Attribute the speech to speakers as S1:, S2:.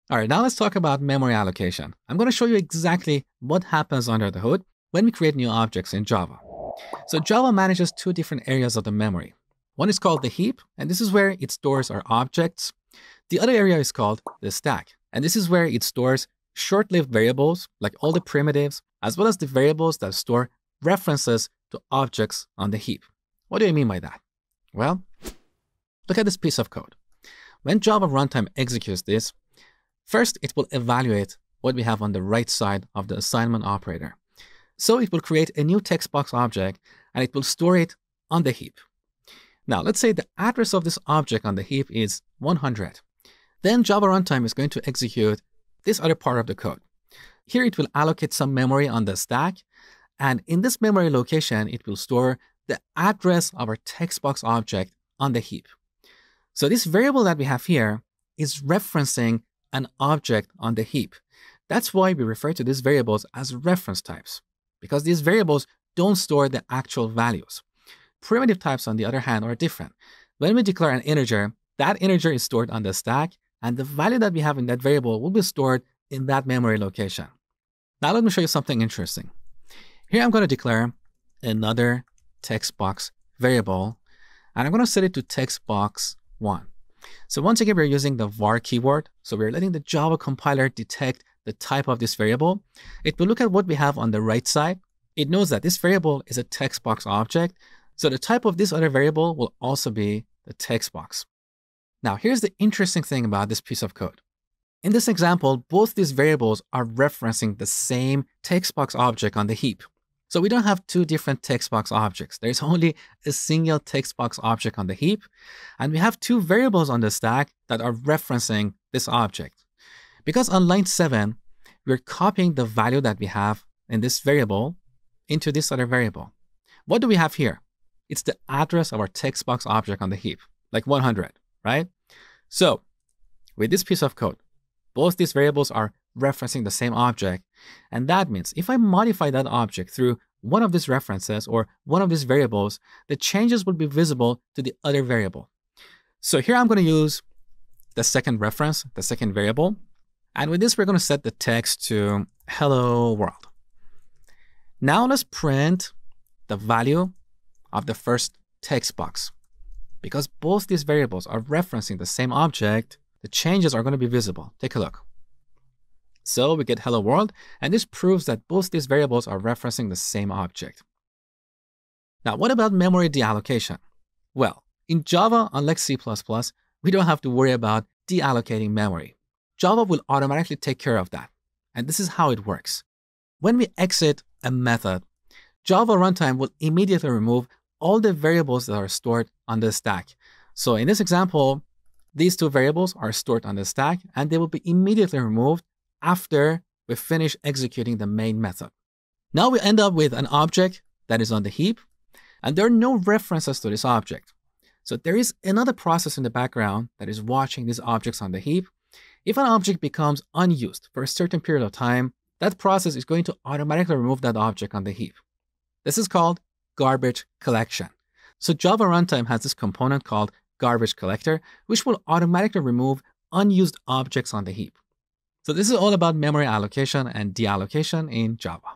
S1: All right, now let's talk about memory allocation. I'm going to show you exactly what happens under the hood when we create new objects in Java. So Java manages two different areas of the memory. One is called the heap, and this is where it stores our objects. The other area is called the stack, and this is where it stores short-lived variables, like all the primitives, as well as the variables that store references to objects on the heap. What do I mean by that? Well, look at this piece of code. When Java runtime executes this, first it will evaluate what we have on the right side of the assignment operator. So it will create a new text box object, and it will store it on the heap. Now, let's say the address of this object on the heap is 100. Then Java runtime is going to execute this other part of the code. Here it will allocate some memory on the stack, and in this memory location, it will store the address of our text box object on the heap. So this variable that we have here is referencing an object on the heap. That's why we refer to these variables as reference types, because these variables don't store the actual values. Primitive types, on the other hand, are different. When we declare an integer, that integer is stored on the stack, and the value that we have in that variable will be stored in that memory location. Now let me show you something interesting. Here I'm going to declare another text box variable, and I'm going to set it to text box 1. So once again, we're using the var keyword. So we're letting the Java compiler detect the type of this variable. It will look at what we have on the right side. It knows that this variable is a text box object. So the type of this other variable will also be the text box. Now, here's the interesting thing about this piece of code. In this example, both these variables are referencing the same text box object on the heap. So we don't have two different text box objects. There's only a single text box object on the heap, and we have two variables on the stack that are referencing this object. Because on line 7, we're copying the value that we have in this variable into this other variable. What do we have here? It's the address of our text box object on the heap, like 100, right? So with this piece of code, both these variables are referencing the same object. And that means if I modify that object through one of these references or one of these variables, the changes will be visible to the other variable. So here I'm going to use the second reference, the second variable. And with this, we're going to set the text to hello world. Now let's print the value of the first text box. Because both these variables are referencing the same object, the changes are going to be visible. Take a look. So we get hello world, and this proves that both these variables are referencing the same object. Now, what about memory deallocation? Well, in Java, unlike C++, we don't have to worry about deallocating memory. Java will automatically take care of that. And this is how it works. When we exit a method, Java runtime will immediately remove all the variables that are stored on the stack. So in this example, these two variables are stored on the stack, and they will be immediately removed after we finish executing the main method. Now we end up with an object that is on the heap, and there are no references to this object. So there is another process in the background that is watching these objects on the heap. If an object becomes unused for a certain period of time, that process is going to automatically remove that object on the heap. This is called garbage collection. So Java runtime has this component called garbage collector, which will automatically remove unused objects on the heap. So this is all about memory allocation and deallocation in Java.